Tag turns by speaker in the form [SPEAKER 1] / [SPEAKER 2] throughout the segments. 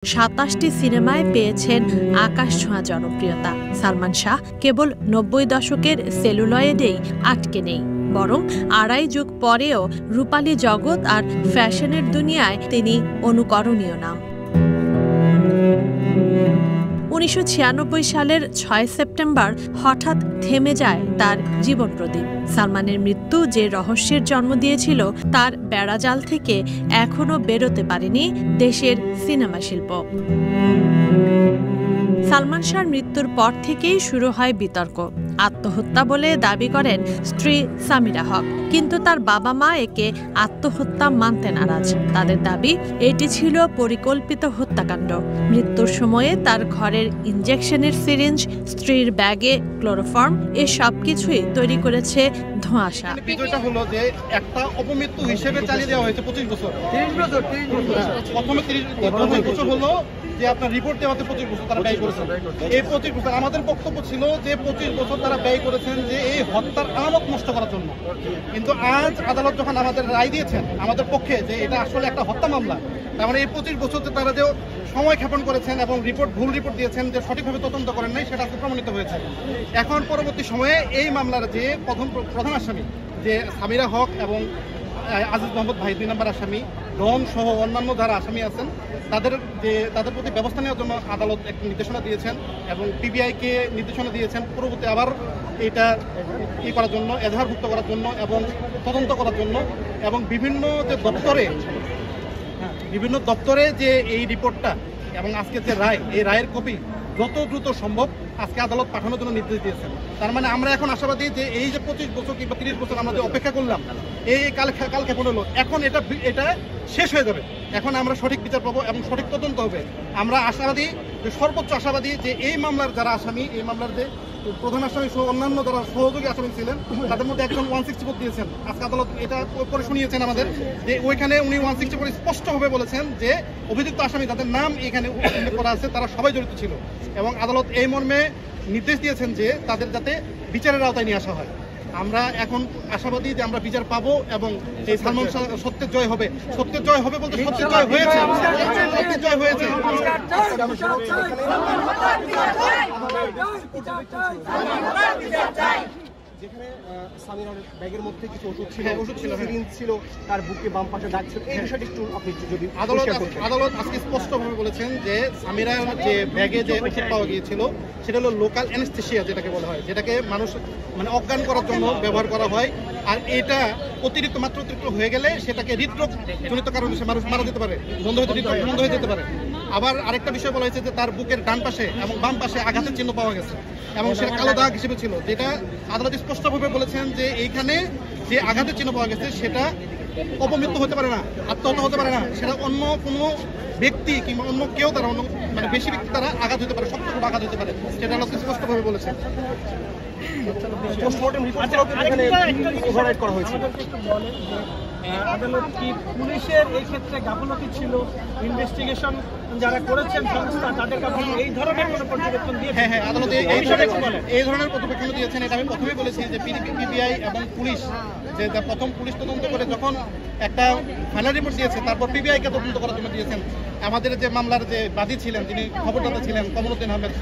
[SPEAKER 1] 27টি সিনেমায় পেয়েছেন আকাশছোঁয়া জনপ্রিয়তা। সালমান শাহ কেবল 90 দশকের সেলুলয়েডেই আটকে নেই, বরং আড়াই যুগ পরেও রূপালী জগৎ আর ফ্যাশনের দুনিয়ায় তিনি অনুকরণীয় নাম। 1996 সালের 6 সেপ্টেম্বর হঠাৎ থেমে যায় তার জীবন প্রদীপ। সালমানের মৃত্যু যে রহস্যের জন্ম দিয়েছিল তার বেড়াজাল থেকে এখনো বেরোতে পারেনি দেশের সিনেমা শিল্প। সালমান শাহর মৃত্যুর পর থেকেই শুরু হয় বিতর্ক। আত্মহত্যা বলে দাবি করেন স্ত্রী সামিরা হক, কিন্তু তার বাবা মা একে আত্মহত্যা মানতে নারাজ। তাদের দাবি এটি ছিল পরিকল্পিত হত্যাকাণ্ড। মৃত্যুর সময়ে তার ঘরের ইনজেকশনের সিরিঞ্জ, স্ত্রীর ব্যাগে ক্লোরোফর্ম, এ সব কিছুই তৈরি করেছে ধোঁয়াশা।
[SPEAKER 2] বিষয়টা হলো যে একটা অপমৃত্যু হিসেবে চালিয়ে দেওয়া হয়েছে 25 বছর। প্রথমে 30 বছর হলো যে আপনার রিপোর্ট দেওয়াতে 25 বছর তারা ব্যয় করেছেন। এই 25 বছর আমাদের বক্তব্য ছিল যে 25 বছর তারা ব্যয় করেছেন যে এই হত্যার আলামত নষ্ট করার জন্য। কিন্তু আজ আদালত যখন আমাদের রায় দিয়েছেন আমাদের পক্ষে যে এটা আসলে একটা হত্যা মামলা, তার মানে এই 25 বছর যে তারা যে সময় ক্ষেপণ করেছেন এবং ভুল রিপোর্ট দিয়েছেন, যে সঠিকভাবে তদন্ত করেন নাই, সেটা প্রমাণিত হয়েছে। এখন পরবর্তী সময়ে এই মামলার যে প্রধান আসামি যে সামিরা হক এবং আজিজ মোহাম্মদ ভাই 2 নম্বর আসামি, ডন সহ অন্যান্য যারা আসামি আছেন তাদের প্রতি ব্যবস্থা নেওয়ার জন্য আদালত একটি নির্দেশনা দিয়েছেন এবং পিবিআইকে নির্দেশনা দিয়েছেন পরবর্তী আবার এটা করার জন্য, এজাহারভুক্ত করার জন্য এবং তদন্ত করার জন্য, এবং বিভিন্ন দপ্তরে যে এই রিপোর্টটা এবং আজকে যে রায়, এই রায়ের কপি যত দ্রুত সম্ভব আজকে আদালত পাঠানোর জন্য নির্দেশ দিয়েছেন। তার মানে আমরা এখন আশাবাদী যে এই যে 25 বছর কিংবা 30 বছর আমরা যে অপেক্ষা করলাম, এই কাল ক্ষেপণ হলো, এখন এটা শেষ হয়ে যাবে। এখন আমরা সঠিক বিচার পাবো এবং সঠিক তদন্ত হবে। আমরা আশাবাদী, সর্বোচ্চ আশাবাদী যে এই মামলার যারা আসামি, এই মামলার যে প্রধান আসামি সহ অন্যান্য যারা সহযোগী আসামি ছিলেন, তাদের মধ্যে একজন 160 দিয়েছেন। আজকে আদালত এটা করে শুনিয়েছেন আমাদের যে ওইখানে উনি 160 করে স্পষ্টভাবে বলেছেন যে অভিযুক্ত আসামি যাদের নাম এখানে উল্লেখ করা আছে তারা সবাই জড়িত ছিল, এবং আদালত এই মর্মে নির্দেশ দিয়েছেন যে তাদের যাতে বিচারের আওতায় নিয়ে আসা হয়। আমরা এখন আশাবাদী যে আমরা বিচার পাবো এবং এই সালমান শাহ সত্যের জয় হবে। সত্যের জয় হবে বলতে সত্যের জয় হয়েছে, সত্যের জয় হয়েছে।
[SPEAKER 3] যেখানে সামিরার ব্যাগের মধ্যে কিছু ওষুধ ছিল, সিরিঞ্জ ছিল, তার বুকে বাম পাশে দাগ ছিল, এই বিষয়টি একটু আপনি যদি
[SPEAKER 2] আদালত আজকে স্পষ্টভাবে বলেছেন যে সামিরার যে ব্যাগে যে ওষুধ পাওয়া গিয়েছিল সেটা হলো লোকাল অ্যানেস্থেসিয়া যেটাকে বলা হয়, যেটাকে মানুষ অজ্ঞান করার জন্য ব্যবহার করা হয়। আর এটা মাত্রাতিরিক্ত হয়ে গেলে সেটাকে হৃদরোগ জনিত কারণে মানুষ মারা যেতে পারে, বন্ধ হয়ে যেতে পারে। আবার আরেকটা বিষয় বলা হয়েছে যে তার বুকের ডান পাশে এবং বাম পাশে আঘাতের চিহ্ন পাওয়া গেছে এবং সেটা কালো দাগ হিসেবে ছিল, যেটা আদালত স্পষ্টভাবে বলেছেন যে এইখানে যে আঘাতের চিহ্ন পাওয়া গেছে সেটা অপমৃত্যু হতে পারে না, আত্মহত্যা হতে পারে না, সেটা অন্য কোনো ব্যক্তি কিংবা অন্য কেউ তারা বেশি ব্যক্তি তারা আঘাত হতে পারে, শক্ত করে আঘাত হতে পারে, সেটা আদালত স্পষ্টভাবে বলেছেন।
[SPEAKER 3] পোস্টমর্টেম রিপোর্ট ওভাররাইড করা হয়েছে।
[SPEAKER 4] আদালত কি পুলিশের এই ক্ষেত্রে গাফলতি ছিল? ইনভেস্টিগেশন যারা করেছেন সংস্থা তাদের কাছে এই ধরনের কোনো পর্যবেক্ষণ দিয়ে?
[SPEAKER 2] হ্যাঁ, আদালতে এই ধরনের পর্যবেক্ষণ দিয়েছেন। এটা আমি প্রথমেই বলেছি যে পিবিআই এবং পুলিশ যে প্রথম পুলিশ তদন্ত করে যখন একটা ফাইনাল রিপোর্ট দিয়েছে, তারপর পিবিআইকে তদন্ত করার জন্য দিয়েছেন। আমাদের যে মামলার যে বাদী ছিলেন, যিনি খবরদাতা ছিলেন কমরুদ্দিন আহমেদ,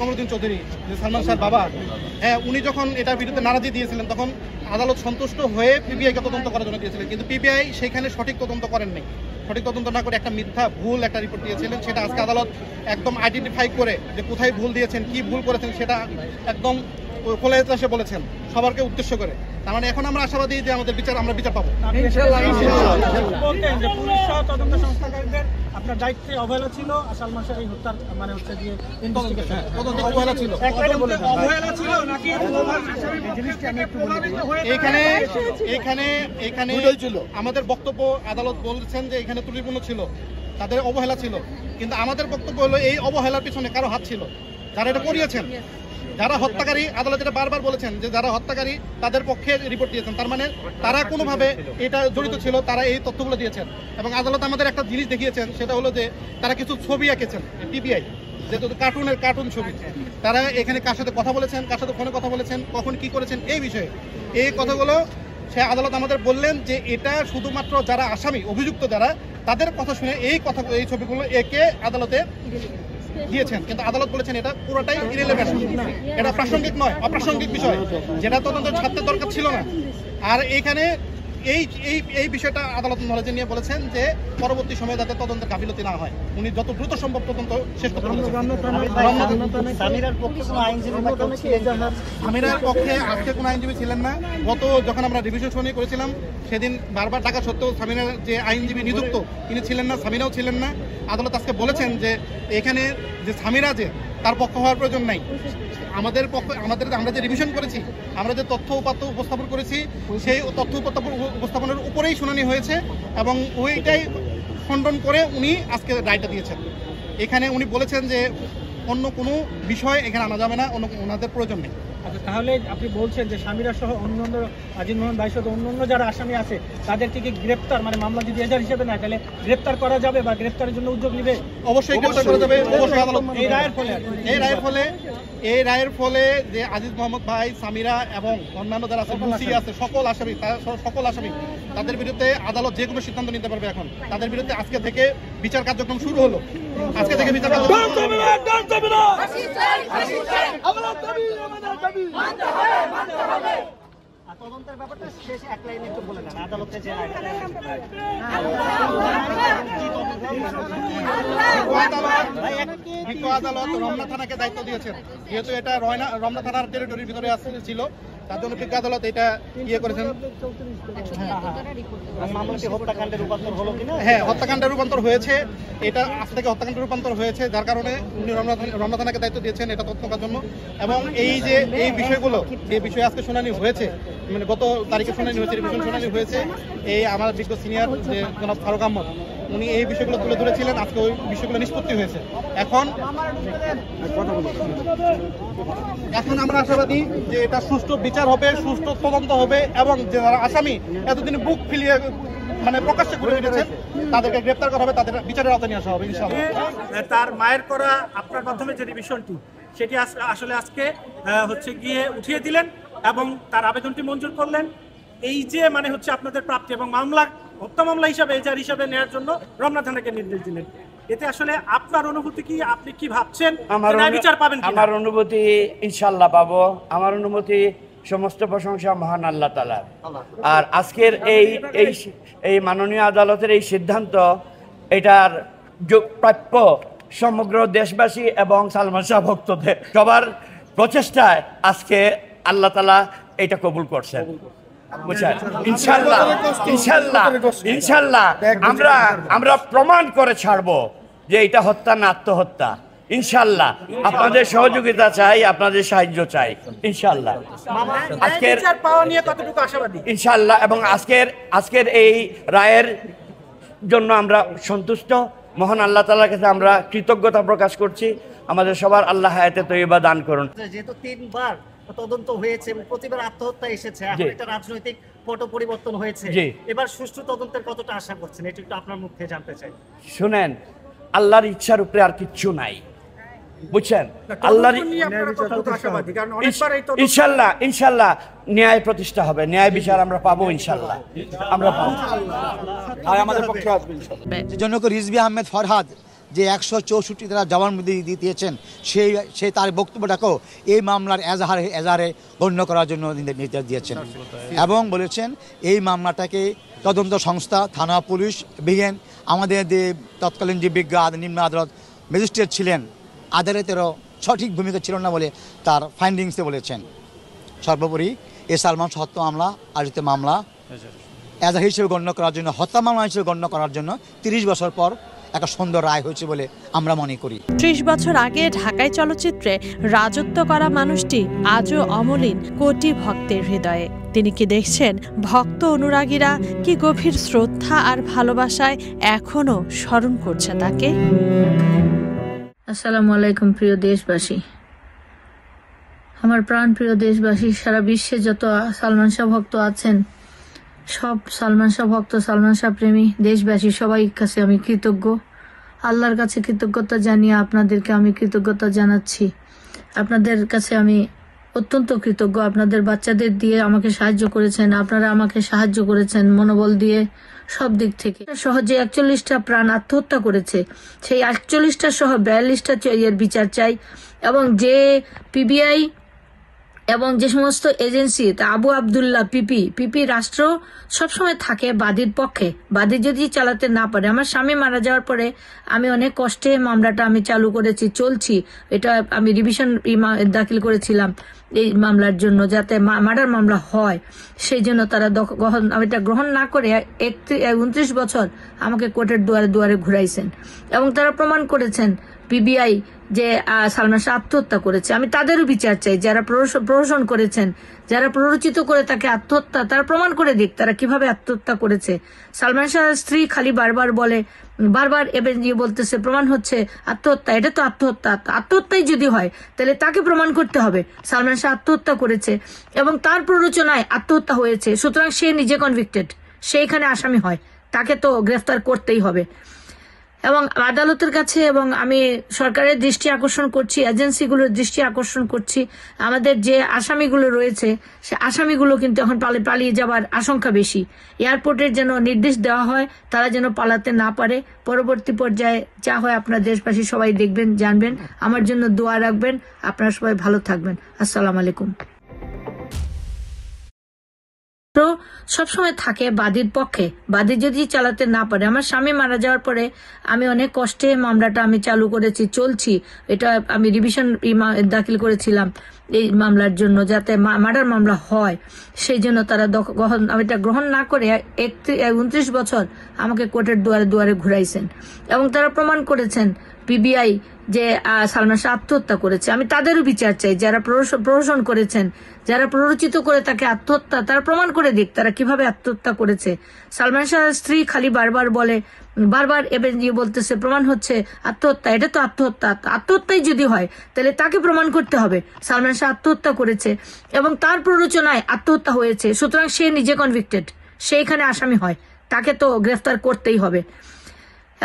[SPEAKER 2] কমরুদ্দিন চৌধুরী, যে সালমান শাহর বাবা, উনি যখন এটার বিরুদ্ধে নারাজি দিয়েছিলেন তখন আদালত সন্তুষ্ট হয়ে পিবিআইকে তদন্ত করার জন্য দিয়েছিলেন, কিন্তু পিবিআই সেখানে সঠিক তদন্ত করেননি। সঠিক তদন্ত না করে একটা ভুল রিপোর্ট দিয়েছিলেন। সেটা আজকে আদালত একদম আইডেন্টিফাই করে যে কোথায় ভুল দিয়েছেন, কি ভুল করেছেন, সেটা একদম খোলা ইতিহাসে বলেছেন সবারকে উদ্দেশ্য করে। তার মানে এখন আমরা আশাবাদী যে আমরা বিচার পাবো।
[SPEAKER 4] আপনার দায়িত্বে অবহেলা ছিল, সালমান শাহ এই হত্যার মানে হচ্ছে যে
[SPEAKER 2] অবহেলা ছিল। এখানে আমাদের বক্তব্য, আদালত বলছেন যে এখানে ত্রুটিপূর্ণ ছিল, তাদের অবহেলা ছিল, কিন্তু আমাদের বক্তব্য হলো এই অবহেলার পিছনে কারো হাত ছিল, যারা এটা করিয়েছেন, যারা হত্যাকারী। আদালত এটা বারবার বলেছেন যে যারা হত্যাকারী তাদের পক্ষে রিপোর্ট দিয়েছেন, তার মানে তারা কোনোভাবে এটা জড়িত ছিল, তারা এই তথ্যগুলো দিয়েছেন। এবং আদালত আমাদের একটা জিনিস দেখিয়েছেন, সেটা হলো যে তারা কিছু ছবি এঁকেছেন, পিবিআই যেহেতু কার্টুন ছবি, তারা এখানে কার সাথে কথা বলেছেন, কার সাথে ফোনে কথা বলেছেন, কখন কি করেছেন, এই বিষয়ে এই কথাগুলো সে আদালত আমাদের বললেন যে এটা শুধুমাত্র যারা আসামি অভিযুক্ত যারা তাদের কথা শুনে এই ছবিগুলো একে আদালতে দিয়েছেন, কিন্তু আদালত বলেছেন এটা পুরোটাই ইরেলেভেন্ট, এটা প্রাসঙ্গিক নয়, অপ্রাসঙ্গিক বিষয়, যেটা তদন্তের ছাড়তে দরকার ছিল না। আর এইখানে এই বিষয়টা আদালত নলেজে নিয়ে বলেছেন যে পরবর্তী সময়ে যাতে তদন্তের গাফিলতি না হয়, উনি যত দ্রুত সম্ভব তদন্ত শেষ করতে বলেছেন।
[SPEAKER 3] সামিরার পক্ষে কোনো আইনজীবী
[SPEAKER 2] সামিরার পক্ষে আজকে কোনো আইনজীবী ছিলেন না। যখন আমরা রিভিশন শুনানি করেছিলাম সেদিন বারবার টাকা সত্ত্বেও সামিরার যে আইনজীবী নিযুক্ত তিনি ছিলেন না, সামিরাও ছিলেন না। আদালত আজকে বলেছেন যে এখানে যে সামিরা যে তার পক্ষ হওয়ার প্রয়োজন নাই, আমরা যে রিভিশন করেছি, আমরা যে তথ্য উপাত্ত উপস্থাপন করেছি সেই তথ্য উপস্থাপনের উপরেই শুনানি হয়েছে এবং ওইটাই খণ্ডন করে উনি আজকে রায়টা দিয়েছেন। এখানে উনি বলেছেন যে অন্য কোনো বিষয় এখানে আনা যাবে না, ওনাদের প্রয়োজন নেই।
[SPEAKER 4] আচ্ছা, তাহলে আপনি বলছেন যে সামিরা সহ অন্যান্য আজিজ মোহাম্মদ ভাই সহ অন্যান্য যারা আসামি আছে তাদেরকে কি গ্রেপ্তার, মানে মামলা যদি এজাহার হিসেবে না, তাহলে গ্রেপ্তার করা যাবে বা গ্রেপ্তারের জন্য উদ্যোগ নেবে?
[SPEAKER 2] অবশ্যই গ্রেপ্তার করা যাবে। অবশ্যই আদালত এই রায়ের ফলে যে আজিজ মোহাম্মদ ভাই, সামিরা এবং অন্যান্য যারা আছে, মুসি আছে, সকল আসামি তাদের বিরুদ্ধে আদালত যে কোনো সিদ্ধান্ত নিতে পারবে। এখন তাদের বিরুদ্ধে আজকে থেকে বিচার কার্যক্রম শুরু হলো। আজকে থেকে বিচার কার্যক্রম
[SPEAKER 3] তদন্তের ব্যাপারটা শেষ এক লাইনে একটু বলে দেন, আদালতে যে
[SPEAKER 2] আদালত রমনা থানাকে দায়িত্ব দিয়েছেন, যেহেতু এটা রমনা থানার টেরিটরির ভিতরে ছিল, তার জন্য বিজ্ঞ আদালত এটা করেছেন।
[SPEAKER 3] মামলাটি হত্যাকাণ্ডের রূপান্তর হলো কিনা?
[SPEAKER 2] হ্যাঁ, হত্যাকাণ্ডের রূপান্তর হয়েছে। এটা আজ থেকে হত্যাকাণ্ডের রূপান্তর হয়েছে, যার কারণে উনি রমনা থানাকে দায়িত্ব দিয়েছেন এটা তথ্য করার জন্য। এবং এই বিষয়গুলো যে বিষয়ে আজকে শুনানি হয়েছে, মানে গত তারিখে শুনানি হয়েছে, রিভিশন শুনানি হয়েছে, এই আমার বিজ্ঞ সিনিয়র যে জনাব ফারুক আহমদ উনি এই বিষয়গুলো তুলে ধরেছিলেন। আজকে ওই বিষয়গুলো নিষ্পত্তি হয়েছে। এখন আমরা আশাবাদী যে এটা সুষ্ঠু বিচার হবে, সুষ্ঠু তদন্ত হবে এবং যারা আসামি এতদিন বুক ফিলিয়ে মানে প্রকাশ্যে করে রেখেছেন তাদেরকে গ্রেপ্তার করা হবে, তাদের বিচারের আওতায় নিয়ে আসা হবে ইনশাআল্লাহ।
[SPEAKER 4] তার মায়ের করা আপনার মাধ্যমে যে রিভিশনটি সেটি আসলে আজকে গিয়ে উঠিয়ে দিলেন এবং তার আবেদনটি মঞ্জুর করলেন। এই যে মানে আপনাদের প্রাপ্তি এবং হত্যা মামলা হিসাবে এজাহার হিসাবে নেওয়ার জন্য রমনা থানাকে নির্দেশ দিলেন। এতে আসলে আপনার অনুভূতি কি? আপনি কি ভাবছেন বিচার পাবেন?
[SPEAKER 5] আমার অনুভূতি ইনশাআল্লাহ পাবো। আমার অনুভূতি সমস্ত প্রশংসা মহান আল্লাহ তাআলার। আর আজকের এই মাননীয় আদালতের এই সিদ্ধান্ত এটার প্রাপ্য সমগ্র দেশবাসী এবং সালমান শাহ ভক্তদের সবার প্রচেষ্টায় আজকে আল্লাহ তাআলা এটা কবুল করছেন। ইনশাল্লাহ আমরা প্রমাণ করে ছাড়বো যে এটা হত্যা না আত্মহত্যা। ইনশাল্লাহ আপনাদের সহযোগিতা চাই, আপনাদের সাহায্য চাই ইনশাল্লাহ। আজকের
[SPEAKER 4] পাওয়া নিয়ে কতটুকু আশাবাদী?
[SPEAKER 5] ইনশাল্লাহ। এবং আজকের এই রায়ের জন্য আমরা সন্তুষ্ট। মহান আল্লাহ তাআলার কাছে আমরা কৃতজ্ঞতা প্রকাশ করছি। আমাদের সবার আল্লাহ হায়াতে তৈয়বা দান করুন।
[SPEAKER 3] যেহেতু 3 বার তদন্ত হয়েছে এবং প্রতিবার আত্মহত্যা এসেছে, এখন একটা রাজনৈতিক পট পরিবর্তন হয়েছে, এবার সুষ্ঠু তদন্তের কতটা আশা করছেন এটা একটু আপনার মুখ থেকে জানতে চাই।
[SPEAKER 5] শুনেন, আল্লাহর ইচ্ছার উপরে আর কিচ্ছু নাই, বুঝছেন? আল্লাহর ইনশাল্লাহ ন্যায় প্রতিষ্ঠা হবে, ন্যায় বিচার আমরা পাবো ইনশাল্লাহ, আমরা পাবো।
[SPEAKER 6] আমাদের পক্ষে আসবে জনক রিজভী আহমেদ ফরহাদ যে 164 তারা জবানবন্দি দিয়েছেন, সেই তার বক্তব্যটাকেও এই মামলার এজাহারে গণ্য করার জন্য নির্দেশ দিয়েছেন এবং বলেছেন এই মামলাটাকে তদন্ত সংস্থা, থানা, পুলিশ, বিজ্ঞান, আমাদের যে তৎকালীন যে বিজ্ঞ নিম্ন আদালত ম্যাজিস্ট্রেট ছিলেন, আদালতেরও সঠিক ভূমিকা ছিল না বলে তার ফাইন্ডিংসে বলেছেন। সর্বোপরি এই সালমান হত্যা মামলা আয়োজিত মামলা এজাহার হিসেবে গণ্য করার জন্য, হত্যা মামলা হিসেবে গণ্য করার জন্য 30 বছর পর একটা সুন্দর রায় হয়েছে বলে আমরা মনে করি।
[SPEAKER 1] 30 বছর আগে ঢাকায় চলচ্চিত্রে রাজত্ব করা মানুষটি আজও অমলিন কোটি ভক্তের হৃদয়ে। তিনি কি দেখছেন ভক্ত অনুরাগীরা কি গভীর শ্রদ্ধা আর ভালোবাসায় এখনো স্মরণ করছে তাকে?
[SPEAKER 7] আসসালামু আলাইকুম প্রিয় দেশবাসী, আমার প্রাণ প্রিয় দেশবাসী, সারা বিশ্বে যত সালমান শাহ ভক্ত আছেন, সব সালমান শাহ ভক্ত, সালমান শাহ প্রেমী দেশবাসী সবাই কাছে আমি কৃতজ্ঞ। আল্লাহর কাছে কৃতজ্ঞতা জানিয়ে আপনাদেরকে আমি কৃতজ্ঞতা জানাচ্ছি। আপনাদের কাছে আমি অত্যন্ত কৃতজ্ঞ। আপনাদের বাচ্চাদের দিয়ে আমাকে সাহায্য করেছেন, আপনারা আমাকে সাহায্য করেছেন মনোবল দিয়ে, সব দিক থেকে। সহজে 41টা প্রাণ আত্মহত্যা করেছে, সেই 41টা সহ 42টা এর বিচার চাই। এবং যে পিবিআই এবং যে সমস্ত এজেন্সি, আবু আবদুল্লাহ পিপি রাষ্ট্র সবসময় থাকে বাদীর পক্ষে। বাদী যদি চালাতে না পারে, আমার স্বামী মারা যাওয়ার পরে আমি অনেক কষ্টে মামলাটা আমি চালু করেছি, চলছি। এটা আমি রিভিশন দাখিল করেছিলাম এই মামলার জন্য, যাতে মার্ডার মামলা হয়। সেই জন্য তারা এটা গ্রহণ না করে 29 বছর আমাকে কোর্টের দুয়ারে দুয়ারে ঘুরাইছেন এবং তারা প্রমাণ করেছেন পিবিআই যে সালমান শাহ আত্মহত্যা করেছে। আমি তাদেরও বিচার চাই, যারা প্রহসন করেছেন, যারা প্ররোচিত করে তাকে আত্মহত্যা, তারা প্রমাণ করে দিক তারা কিভাবে আত্মহত্যা করেছে। সালমান শাহের স্ত্রী খালি বারবার এবার বলতেছে প্রমাণ হচ্ছে আত্মহত্যা, এটা তো আত্মহত্যাই যদি হয় তাহলে তাকে প্রমাণ করতে হবে সালমান শাহ আত্মহত্যা করেছে এবং তার প্ররোচনায় আত্মহত্যা হয়েছে। সুতরাং সে নিজে কনভিক্টেড, সে এখানে আসামি হয়, তাকে তো গ্রেফতার করতেই হবে। এবং আদালতের কাছে এবং আমি সরকারের দৃষ্টি আকর্ষণ করছি, এজেন্সিগুলোর দৃষ্টি আকর্ষণ করছি, আমাদের যে আসামিগুলো রয়েছে সে আসামিগুলো কিন্তু এখন পালিয়ে যাবার আশঙ্কা বেশি। এয়ারপোর্টের যেন নির্দেশ দেওয়া হয় তারা যেন পালাতে না পারে। পরবর্তী পর্যায়ে যা হয় আপনারা দেশবাসী সবাই দেখবেন, জানবেন। আমার জন্য দোয়া রাখবেন। আপনারা সবাই ভালো থাকবেন। আসসালামু আলাইকুম। সবসময় থাকে বাদীর পক্ষে। বাদী যদি চালাতে না পারে, আমার স্বামী মারা যাওয়ার পরে আমি অনেক কষ্টে মামলাটা আমি চালু করেছি, চলছি। এটা আমি রিভিশন দাখিল করেছিলাম এই মামলার জন্য, যাতে মার্ডার মামলা হয়। সেই জন্য তারা এটা গ্রহণ না করে 29 বছর আমাকে কোর্টের দুয়ারে দুয়ারে ঘুরাইছেন এবং তারা প্রমাণ করেছেন পিবিআই যে সালমান শাহ আত্মহত্যা করেছে। আমি তাদেরও বিচার চাই, যারা প্রহসন করেছেন, যারা প্ররোচিত করে তাকে আত্মহত্যা, তারা প্রমাণ করে দিক তারা কিভাবে আত্মহত্যা করেছে। সালমান শাহের স্ত্রী খালি বারবার এবার বলতেছে প্রমাণ হচ্ছে আত্মহত্যা, এটা তো আত্মহত্যাই যদি হয় তাহলে তাকে প্রমাণ করতে হবে সালমান শাহ আত্মহত্যা করেছে এবং তার প্ররোচনায় আত্মহত্যা হয়েছে। সুতরাং সে নিজে কনভিক্টেড, সে এখানে আসামি হয়, তাকে তো গ্রেফতার করতেই হবে।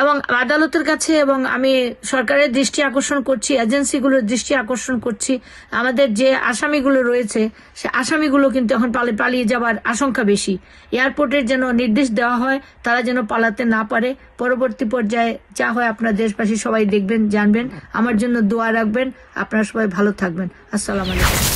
[SPEAKER 7] এবং আদালতের কাছে এবং আমি সরকারের দৃষ্টি আকর্ষণ করছি, এজেন্সিগুলোর দৃষ্টি আকর্ষণ করছি, আমাদের যে আসামিগুলো রয়েছে সে আসামিগুলো কিন্তু এখন পালিয়ে যাবার আশঙ্কা বেশি। এয়ারপোর্টের যেন নির্দেশ দেওয়া হয় তারা যেন পালাতে না পারে। পরবর্তী পর্যায়ে যা হয় আপনারা দেশবাসী সবাই দেখবেন, জানবেন। আমার জন্য দোয়া রাখবেন। আপনারা সবাই ভালো থাকবেন। আসসালামু আলাইকুম।